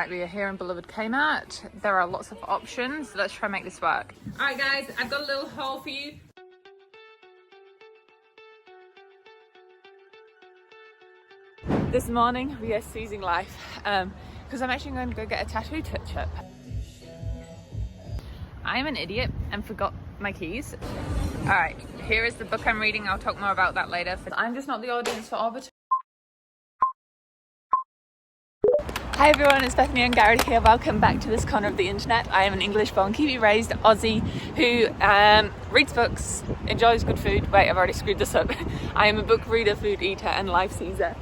Right, we are here in beloved Kmart. There are lots of options. Let's try and make this work. All right, guys, I've got a little haul for you. This morning, we are seizing life because I'm actually going to go get a tattoo touch-up. I'm an idiot and forgot my keys. All right, here is the book I'm reading. I'll talk more about that later. I'm just not the audience for Orbital. Hi everyone, it's Bethany and Garrett here. Welcome back to this corner of the internet. I am an English-born, Kiwi-raised Aussie who reads books, enjoys good food. Wait, I've already screwed this up. I am a book reader, food eater, and life seizer.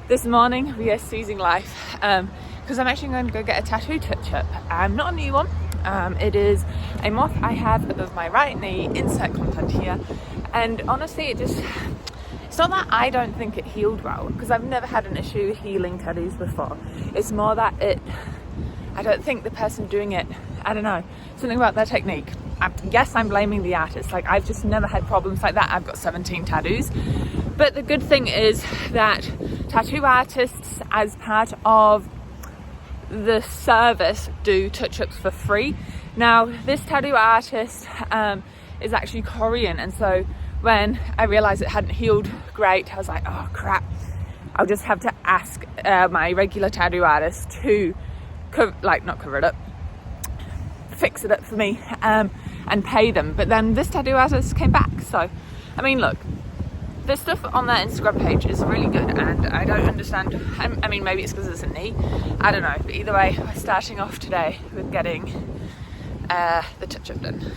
This morning we are seizing life because I'm actually going to go get a tattoo touch-up. Not a new one. It is a moth I have above my right knee. Insert content here. And honestly, it's not that I don't think it healed well, because I've never had an issue healing tattoos before. It's more that I don't think the person doing it, I don't know, something about their technique. Yes, I'm blaming the artist. Like, I've just never had problems like that. I've got 17 tattoos. But the good thing is that tattoo artists, as part of the service, do touch-ups for free. Now, this tattoo artist is actually Korean, and so when I realised it hadn't healed great, I was like, oh crap, I'll just have to ask my regular tattoo artist to not cover it up, fix it up for me and pay them. But then this tattoo artist came back. So, I mean, look, the stuff on their Instagram page is really good, and I don't understand. I mean, maybe it's because it's a knee, I don't know, but either way, we're starting off today with getting the touch-up done.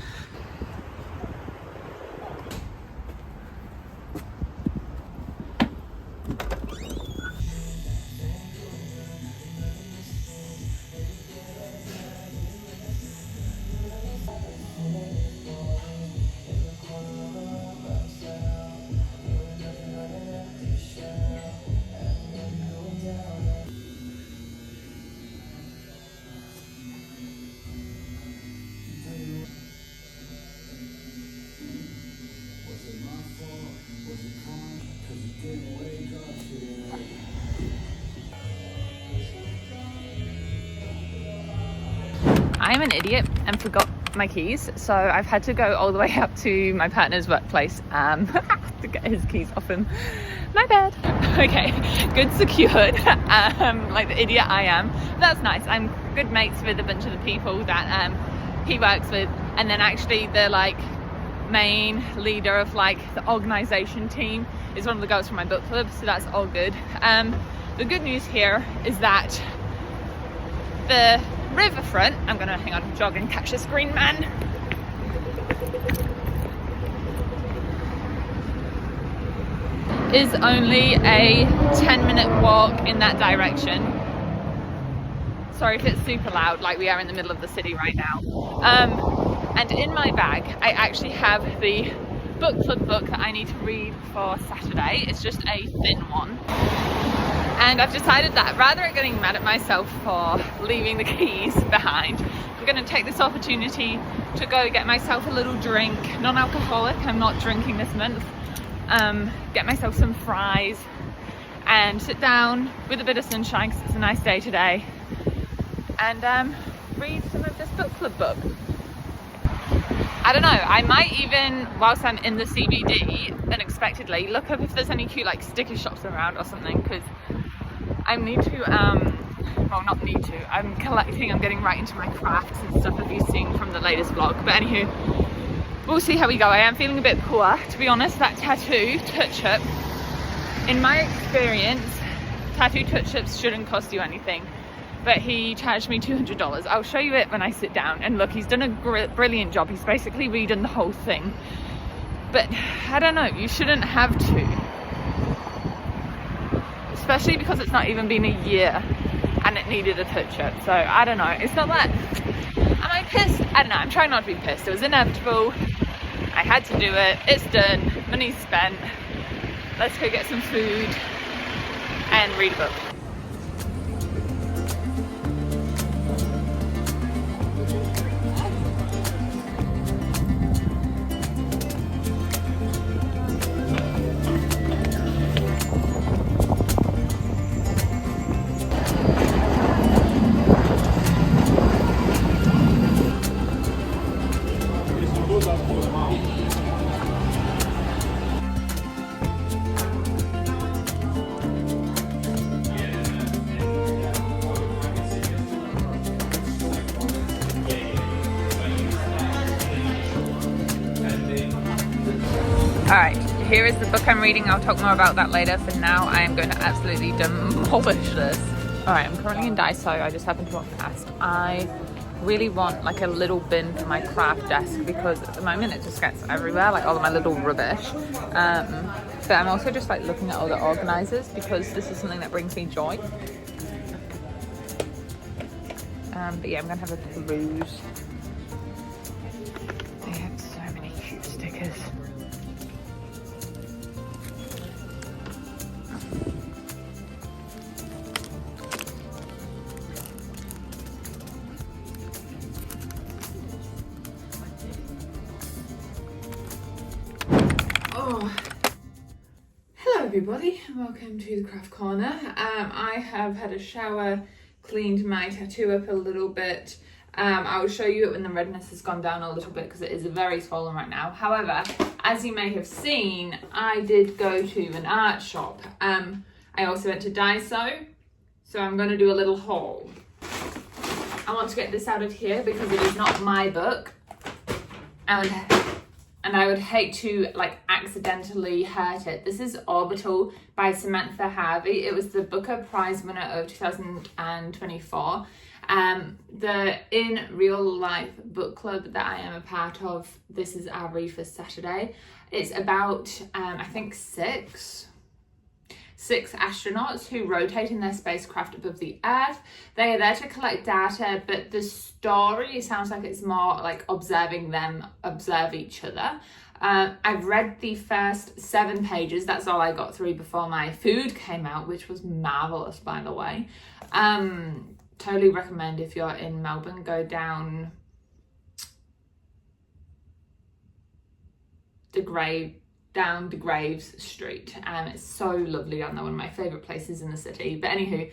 I'm an idiot and forgot my keys, so I've had to go all the way up to my partner's workplace to get his keys off him. My bad. Okay, good secured, like the idiot I am. That's nice. I'm good mates with a bunch of the people that he works with, and then actually the main leader of the organisation team is one of the girls from my book club, so that's all good. The good news here is that the riverfront, I'm gonna jog and catch this green man. Is only a 10-minute walk in that direction. Sorry if it's super loud, we are in the middle of the city right now. And in my bag, I actually have the book club book that I need to read for Saturday. It's just a thin one. And I've decided that rather than getting mad at myself for leaving the keys behind, I'm going to take this opportunity to go get myself a little drink, non-alcoholic, I'm not drinking this month, get myself some fries and sit down with a bit of sunshine because it's a nice day today, and read some of this book club book. I don't know, I might even, whilst I'm in the CBD, unexpectedly look up if there's any cute sticker shops around or something, because I need to, well, not need to, I'm getting right into my crafts and stuff, as you've seen from the latest vlog. But anywho, we'll see how we go. I am feeling a bit poor, to be honest. That tattoo touch-up, in my experience, tattoo touch-ups shouldn't cost you anything, but he charged me $200. I'll show you it when I sit down, and look, he's done a brilliant job. He's basically redone the whole thing, but I don't know, you shouldn't have to. Especially because it's not even been a year and it needed a touch-up. So I don't know, it's not that, am I pissed? I don't know, I'm trying not to be pissed. It was inevitable, I had to do it, it's done, money's spent. Let's go get some food and read a book. Alright, here is the book I'm reading. I'll talk more about that later. For now, I am going to absolutely demolish this. Alright, I'm currently in Daiso. I just happened to walk past. I really want like a little bin for my craft desk because at the moment it just gets everywhere, like all of my little rubbish. But I'm also just like looking at all the organisers because this is something that brings me joy. But yeah, I'm going to have a peruse. They have so many cute stickers. Hello everybody, welcome to the craft corner. I have had a shower, cleaned my tattoo up a little bit. I will show you it when the redness has gone down a little bit because it is very swollen right now. However, as you may have seen, I did go to an art shop. I also went to Daiso, so I'm going to do a little haul. I want to get this out of here because it is not my book. And I would hate to like accidentally hurt it. This is Orbital by Samantha Harvey. It was the Booker Prize winner of 2024. The In Real Life book club that I am a part of, this is our read for Saturday. It's about, I think six astronauts who rotate in their spacecraft above the Earth. They are there to collect data, but the story sounds like it's more like observing them observe each other. I've read the first 7 pages. That's all I got through before my food came out, which was marvellous, by the way. Totally recommend if you're in Melbourne, go down Degraves St. It's so lovely down there, one of my favourite places in the city. But anywho,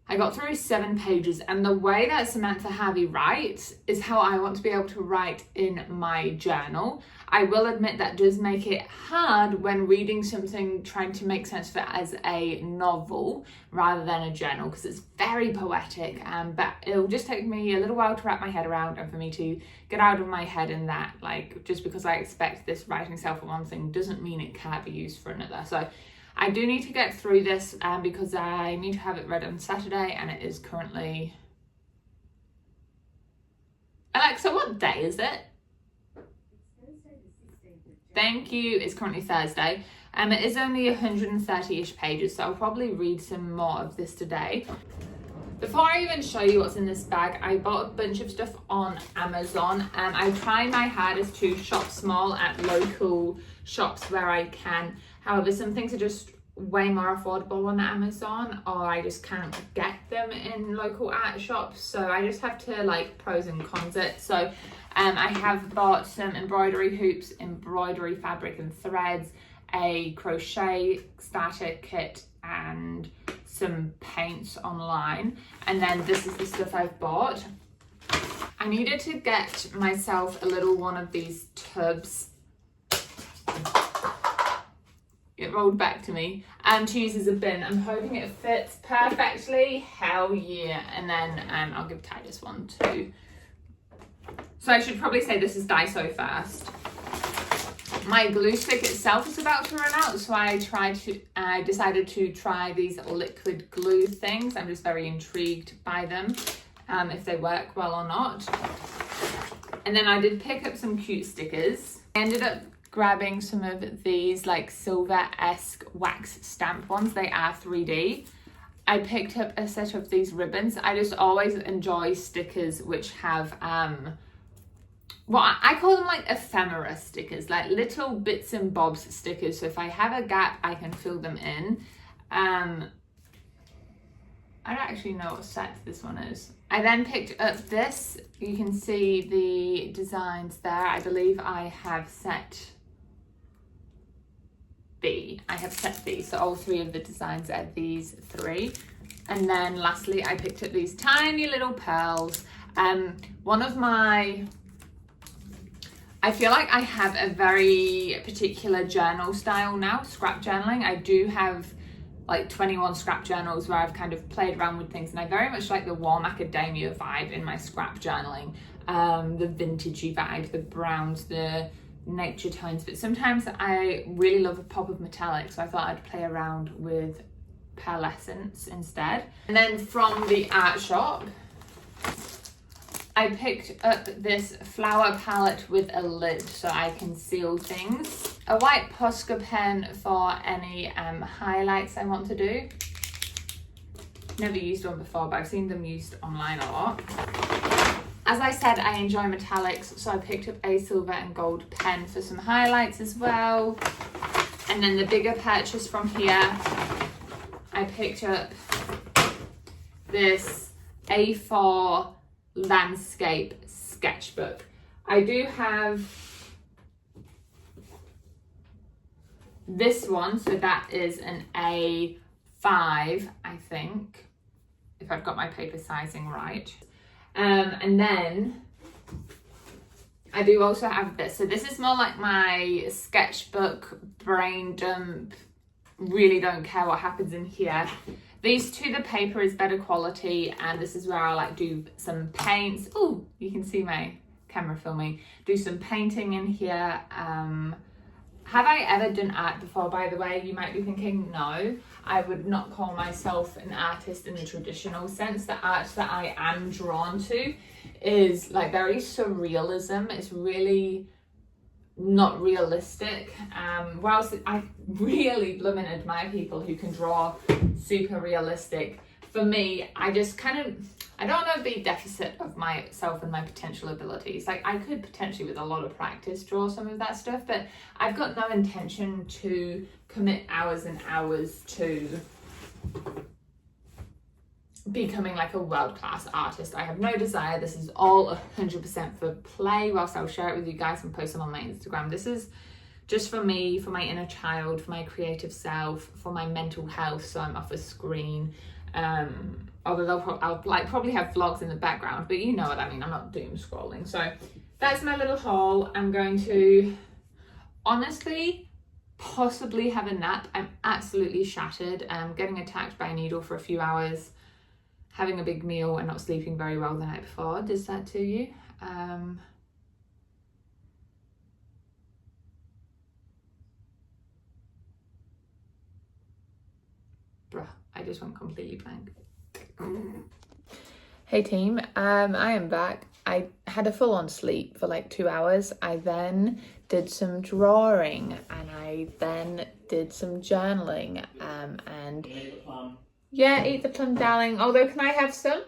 I got through 7 pages, and the way that Samantha Harvey writes is how I want to be able to write in my journal. I will admit that does make it hard when reading something, trying to make sense of it as a novel rather than a journal, because it's very poetic, but it'll just take me a little while to wrap my head around and for me to get out of my head in that, like, just because I expect this writing style for one thing doesn't mean it can't be used for another. So I do need to get through this because I need to have it read on Saturday, and it is currently... Alexa, what day is it? Thank you. It's currently Thursday. It is only 130-ish pages, so I'll probably read some more of this today. Before I even show you what's in this bag, I bought a bunch of stuff on Amazon. I try my hardest to shop small at local shops where I can. However, some things are just way more affordable on Amazon, or I just can't get them in local art shops, so I just have to like pros and cons it. So I have bought some embroidery hoops, embroidery fabric and threads, a crochet starter kit, and some paints online. And then this is the stuff I've bought. I needed to get myself a little one of these tubs. It rolled back to me, and to use as a bin. I'm hoping it fits perfectly. Hell yeah. And then I'll give Titus one too. So I should probably say this is Daiso first. My glue stick itself is about to run out, so I decided to try these liquid glue things. I'm just very intrigued by them, if they work well or not. And then I did pick up some cute stickers. I ended up grabbing some of these like silver-esque wax stamp ones. They are 3D. I picked up a set of these ribbons. I just always enjoy stickers which have well, I call them like ephemera stickers, like little bits and bobs stickers. So if I have a gap, I can fill them in. I don't actually know what set this one is. I then picked up this. You can see the designs there. I believe I have set B. I have set B, so all 3 of the designs are these 3. And then lastly, I picked up these tiny little pearls. One of my... I feel like I have a very particular journal style now, scrap journaling. I do have like 21 scrap journals where I've kind of played around with things, and I very much like the warm academia vibe in my scrap journaling. The vintagey vibe, the browns, the nature tones, but sometimes I really love a pop of metallic, so I thought I'd play around with pearlescence instead. And then from the art shop, I picked up this flower palette with a lid so I can seal things. A white Posca pen for any highlights I want to do. Never used one before, but I've seen them used online a lot. As I said, I enjoy metallics, so I picked up a silver and gold pen for some highlights as well. And then the bigger purchase from here, I picked up this A4 landscape sketchbook. I do have this one, so that is an A5, I think, if I've got my paper sizing right. And then I do also have this. So this is more like my sketchbook brain dump, really don't care what happens in here. These two, the paper is better quality, and this is where I like do some paints. Oh, you can see my camera filming. Do some painting in here. Have I ever done art before, by the way? You might be thinking, no. I would not call myself an artist in the traditional sense. The art that I am drawn to is like very surrealism. It's really not realistic. Whilst I really blooming admire people who can draw super realistic, for me, I just kind of, I don't want to be deficit of myself and my potential abilities. Like, I could potentially, with a lot of practice, draw some of that stuff, but I've got no intention to commit hours and hours to becoming like a world-class artist. I have no desire. This is all 100% for play, whilst I'll share it with you guys and post it on my Instagram. This is just for me, for my inner child, for my creative self, for my mental health, so I'm off a screen. Although I'll like probably have vlogs in the background, but you know what I mean, I'm not doom scrolling. So that's my little haul. I'm going to honestly possibly have a nap. I'm absolutely shattered. Getting attacked by a needle for a few hours, having a big meal and not sleeping very well the night before does that to you. Bruh, I just went completely blank. Hey team, I am back. I had a full-on sleep for like 2 hours. I then did some drawing, and I then did some journaling, and yeah, eat the plum, darling. Although, can I have some?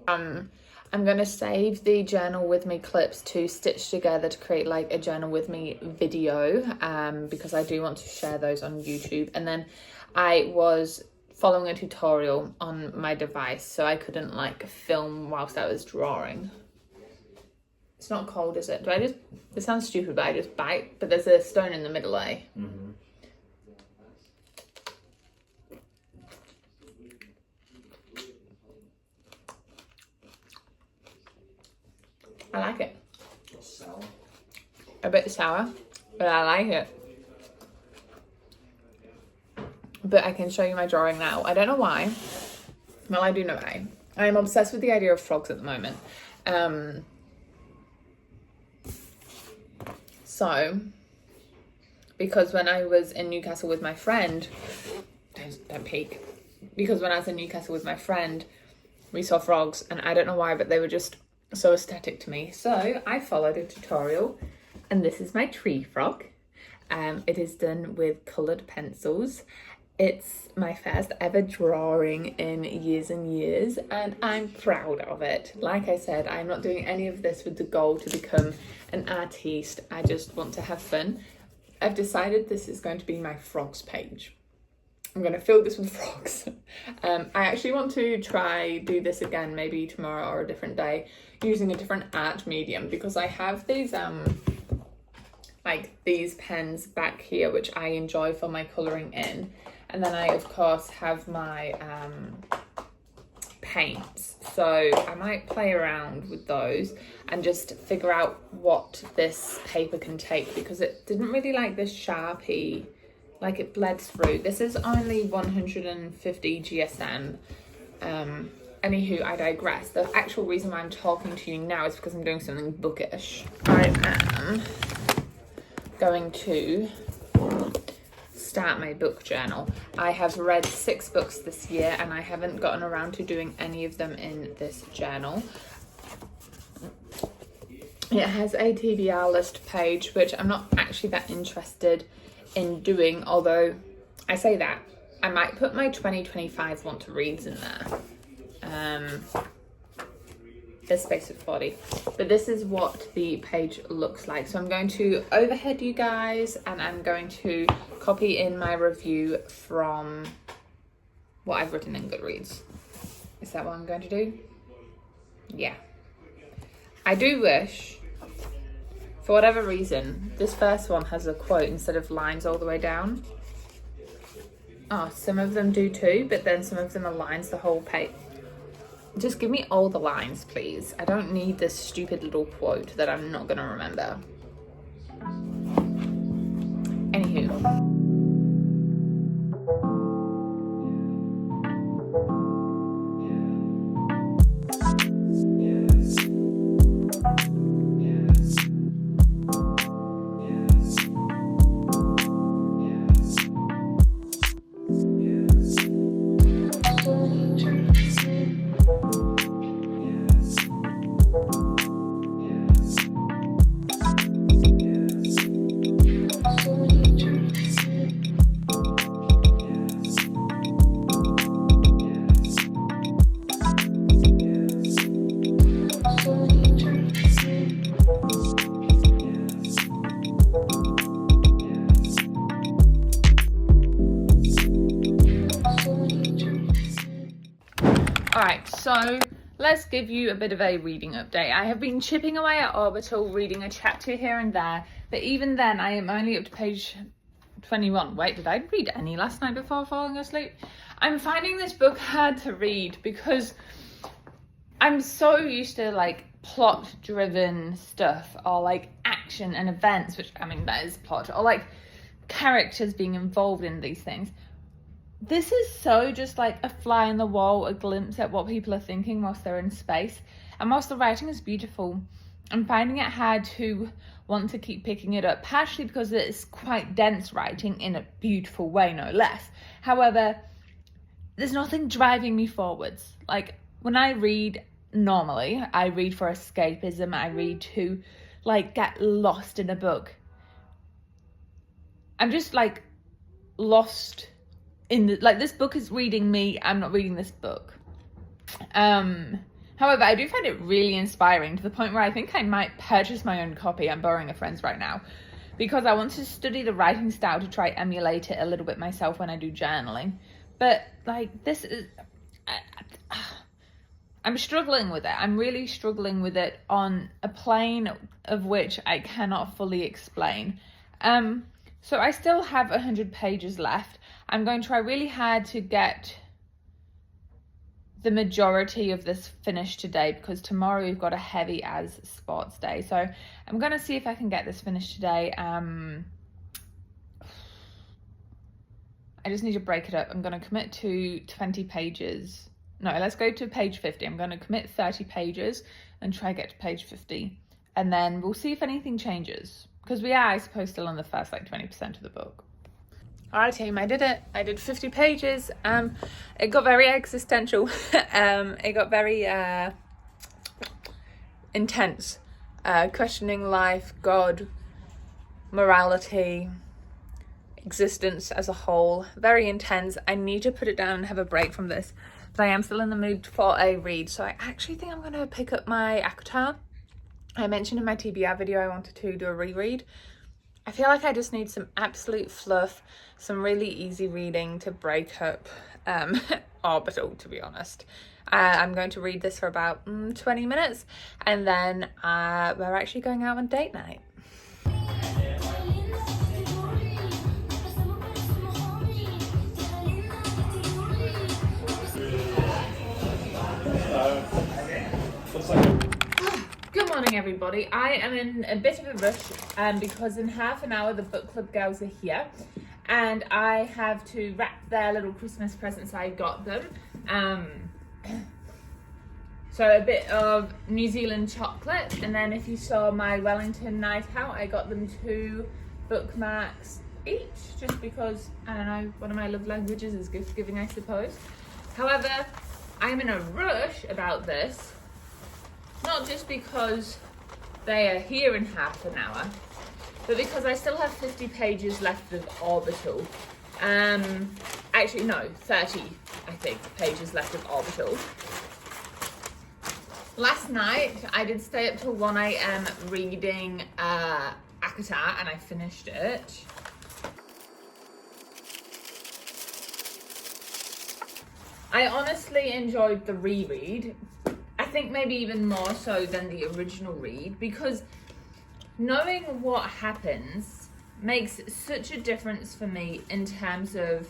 I'm gonna save the journal with me clips to stitch together to create like a journal with me video, because I do want to share those on YouTube. And then I was following a tutorial on my device, so I couldn't like film whilst I was drawing. It's not cold, is it? It sounds stupid, but I just bite, but there's a stone in the middle, eh? Mm-hmm. I like it. Sour. A bit sour, but I like it. But I can show you my drawing now. I don't know why. Well, I do know why. I am obsessed with the idea of frogs at the moment. So, because when I was in Newcastle with my friend, don't peek. Because when I was in Newcastle with my friend, we saw frogs, and I don't know why, but they were just so aesthetic to me. So I followed a tutorial, and this is my tree frog. It is done with coloured pencils. It's my first ever drawing in years and years, and I'm proud of it. Like I said, I'm not doing any of this with the goal to become an artiste. I just want to have fun. I've decided this is going to be my frogs page. I'm going to fill this with frogs. I actually want to do this again, maybe tomorrow or a different day, using a different art medium, because I have these like these pens back here which I enjoy for my colouring in, and then I of course have my paints, so I might play around with those and just figure out what this paper can take, because it didn't really like this Sharpie, like it bled through. This is only 150 GSM, Anywho, I digress. The actual reason why I'm talking to you now is because I'm doing something bookish. I am going to start my book journal. I have read 6 books this year and I haven't gotten around to doing any of them in this journal. It has a TBR list page, which I'm not actually that interested in doing, although I say that. I might put my 2025 want to reads in there. This space of 40. But this is what the page looks like. So I'm going to overhead you guys and I'm going to copy in my review from what I've written in Goodreads. Is that what I'm going to do? Yeah. I do wish, for whatever reason, this first one has a quote instead of lines all the way down. Oh, some of them do too, but then some of them are lines the whole page. Just give me all the lines, please. I don't need this stupid little quote that I'm not gonna remember. Anywho. Alright, so let's give you a bit of a reading update. I have been chipping away at Orbital, reading a chapter here and there, but even then I am only up to page 21. Wait, did I read any last night before falling asleep? I'm finding this book hard to read because I'm so used to like plot driven stuff or like action and events, which I mean that is plot, or like characters being involved in these things. This is so just like a fly in the wall, a glimpse at what people are thinking whilst they're in space. And whilst the writing is beautiful, I'm finding it hard to want to keep picking it up, partially because it's quite dense writing in a beautiful way, no less. However, there's nothing driving me forwards. Like when I read, normally, I read for escapism, I read to like get lost in a book. I'm just like lost in the, like this book is reading me, I'm not reading this book. However, I do find it really inspiring to the point where I think I might purchase my own copy. I'm borrowing a friend's right now because I want to study the writing style to try emulate it a little bit myself when I do journaling. But like this is, I'm struggling with it. I'm really struggling with it on a plane of which I cannot fully explain. So I still have 100 pages left. I'm going to try really hard to get the majority of this finished today because tomorrow we've got a heavy as sports day. So I'm going to see if I can get this finished today. I just need to break it up. I'm going to commit to 20 pages. No, let's go to page 50. I'm going to commit 30 pages and try to get to page 50. And then we'll see if anything changes. Because we are, I suppose, still on the first like 20% of the book. Alright team, I did it. I did 50 pages. It got very existential. It got very intense. Questioning life, God, morality, existence as a whole. Very intense. I need to put it down and have a break from this. But I am still in the mood for a read. So I actually think I'm going to pick up my ACOTAR. I mentioned in my TBR video I wanted to do a reread. I feel like I just need some absolute fluff, some really easy reading to break up Orbital, to be honest. I'm going to read this for about 20 minutes and then we're actually going out on date night. Good morning everybody. I am in a bit of a rush because in half an hour the book club girls are here and I have to wrap their little Christmas presents I got them. So a bit of New Zealand chocolate, and then if you saw my Wellington night out, I got them 2 bookmarks each, just because, I don't know, one of my love languages is gift giving, I suppose. However, I'm in a rush about this, not just because they are here in half an hour, but because I still have 50 pages left of Orbital. Actually no, 30, I think, pages left of Orbital. Last night, I did stay up till 1 AM reading ACOTAR, and I finished it. I honestly enjoyed the reread. I think maybe even more so than the original read, because knowing what happens makes such a difference for me in terms of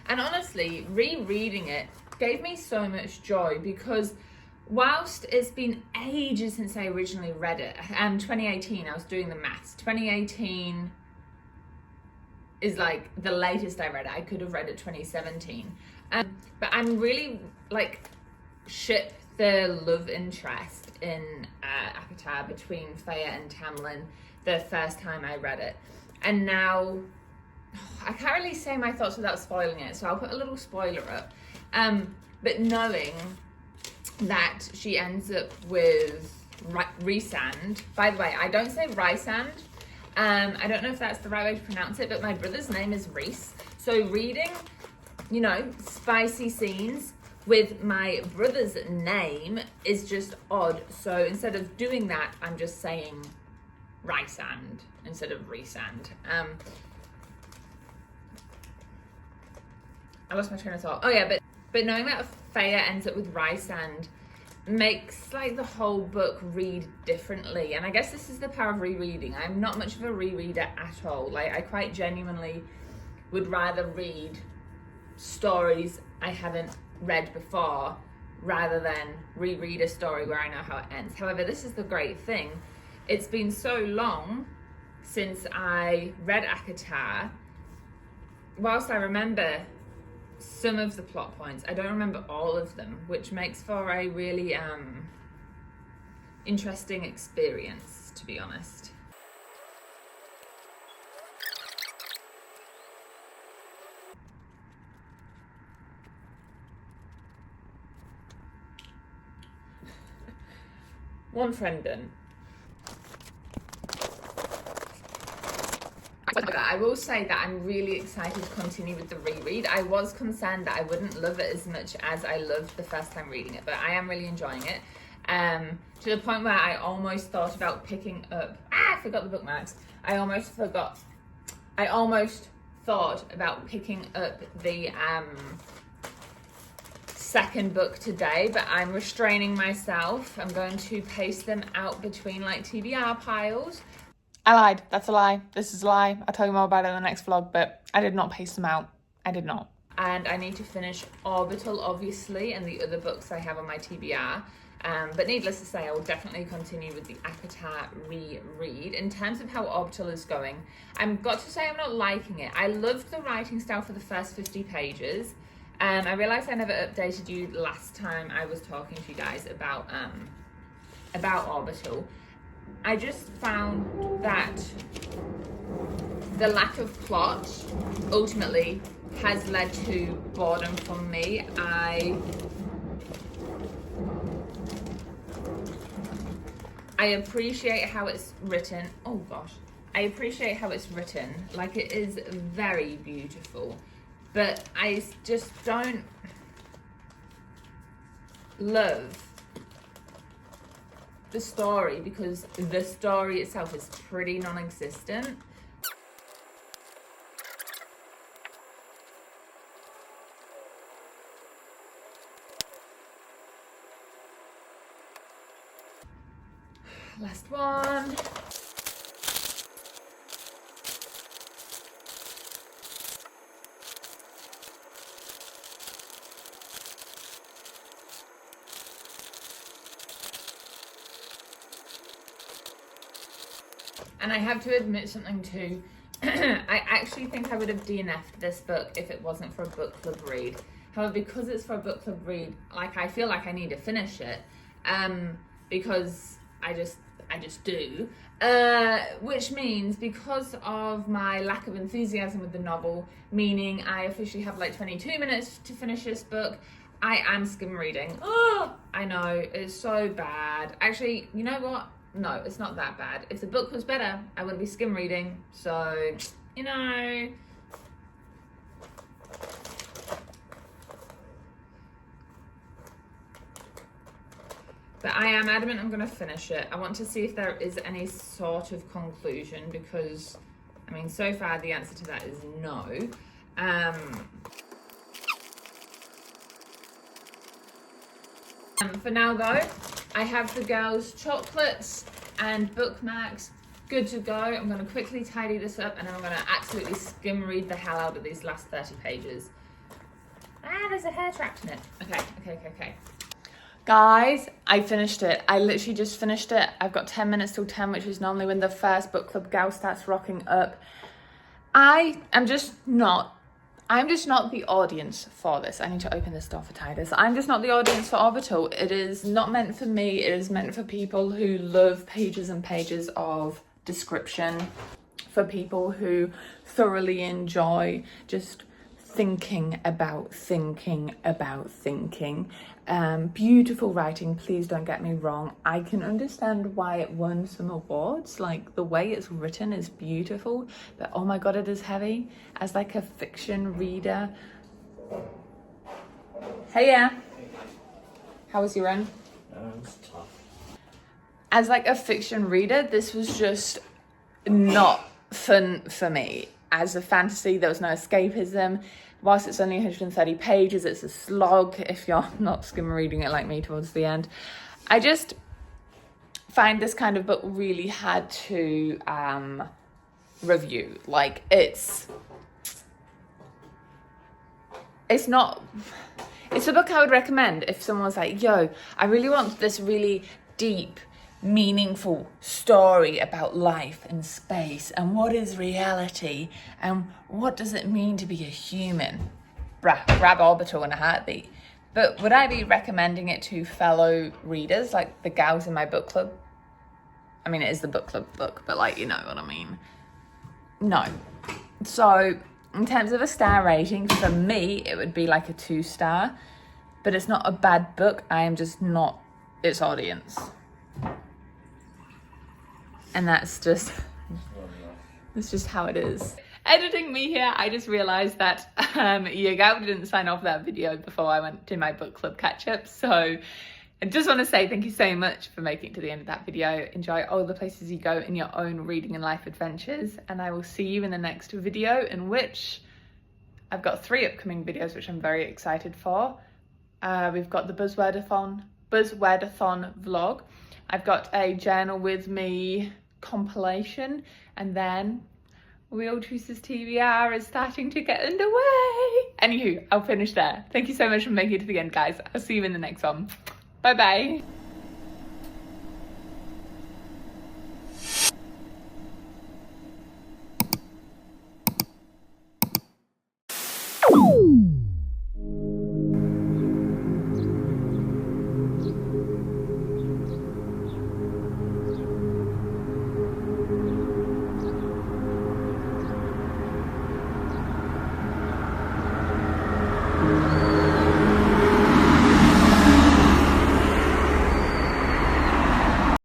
and honestly, rereading it gave me so much joy, because whilst it's been ages since I originally read it, 2018, I was doing the maths, 2018 is like the latest I read it. I could have read it 2017. But I'm really like ship the love interest in ACOTAR between Faya and Tamlin the first time I read it. And now, I can't really say my thoughts without spoiling it, so I'll put a little spoiler up. But knowing that she ends up with Rhysand, by the way, I don't say Rhysand, I don't know if that's the right way to pronounce it, but my brother's name is Rhys. So reading, you know, spicy scenes with my brother's name is just odd. So instead of doing that, I'm just saying Rhysand instead of Rhysand. I lost my train of thought. Oh yeah, but knowing that Faya ends up with Rhysand makes like the whole book read differently, and I guess this is the power of rereading. I'm not much of a rereader at all. Like, I quite genuinely would rather read stories I haven't read before rather than reread a story where I know how it ends. However, this is the great thing. It's been so long since I read ACOTAR. Whilst I remember some of the plot points, I don't remember all of them, which makes for a really interesting experience, to be honest. One friend done. I will say that I'm really excited to continue with the reread. I was concerned that I wouldn't love it as much as I loved the first time reading it, but I am really enjoying it. To the point where I almost thought about picking up, I forgot the bookmarks. I almost thought about picking up the second book today, but I'm restraining myself. I'm going to paste them out between like TBR piles. I lied. That's a lie. This is a lie. I'll tell you more about it in the next vlog, but I did not paste them out. I did not. And I need to finish Orbital, obviously, and the other books I have on my TBR. But needless to say, I will definitely continue with the ACOTAR reread. In terms of how Orbital is going, I've got to say I'm not liking it. I loved the writing style for the first 50 pages. I realised I never updated you last time I was talking to you guys about Orbital. I just found that the lack of plot ultimately has led to boredom from me. I appreciate how it's written. Oh gosh. I appreciate how it's written. Like, it is very beautiful. But I just don't love the story, because the story itself is pretty non-existent. Last one. And I have to admit something too. I actually think I would have DNF'd this book if it wasn't for a book club read. However, because it's for a book club read, like, I feel like I need to finish it, because I just do. Which means, because of my lack of enthusiasm with the novel, meaning I officially have like 22 minutes to finish this book, I am skim reading. Oh, I know, it's so bad. Actually, you know what? No, it's not that bad. If the book was better, I wouldn't be skim reading. So, you know. But I am adamant I'm going to finish it. I want to see if there is any sort of conclusion, because, I mean, so far the answer to that is no. For now though, I have the girls' chocolates and bookmarks good to go. I'm going to quickly tidy this up, and then I'm going to absolutely skim read the hell out of these last 30 pages. Ah, there's a hair trapped in it. Okay. Guys, I finished it. I literally just finished it. I've got 10 minutes till 10, which is normally when the first book club gal starts rocking up. I'm just not the audience for this. I need to open this door for Titus. I'm just not the audience for Orbital. It is not meant for me. It is meant for people who love pages and pages of description, for people who thoroughly enjoy just thinking about thinking. Beautiful writing, please don't get me wrong. I can understand why it won some awards. Like, the way it's written is beautiful, but oh my god, it is heavy. As like a fiction reader. Hey, yeah. How was your run? It's tough. As like a fiction reader, this was just not fun for me. As a fantasy, there was no escapism. Whilst it's only 130 pages, it's a slog if you're not skim reading it like me towards the end. I just find this kind of book really hard to review. Like, it's a book I would recommend if someone's like, yo, I really want this really deep, meaningful story about life and space and what is reality and what does it mean to be a human. Grab Orbital in a heartbeat. But would I be recommending it to fellow readers, like the gals in my book club? I mean, it is the book club book, but like, you know what I mean. No. So in terms of a star rating, for me, it would be like a 2-star, but it's not a bad book. I am just not its audience. And that's just how it is. Editing me here, I just realised that Yagao didn't sign off that video before I went to my book club catch-up. So I just want to say thank you so much for making it to the end of that video. Enjoy all the places you go in your own reading and life adventures. And I will see you in the next video, in which I've got 3 upcoming videos, which I'm very excited for. We've got the Buzzwordathon vlog. I've got a journal with me compilation, and then Real Truces TBR is starting to get underway. Anywho, I'll finish there. Thank you so much for making it to the end, guys. I'll see you in the next one. Bye bye.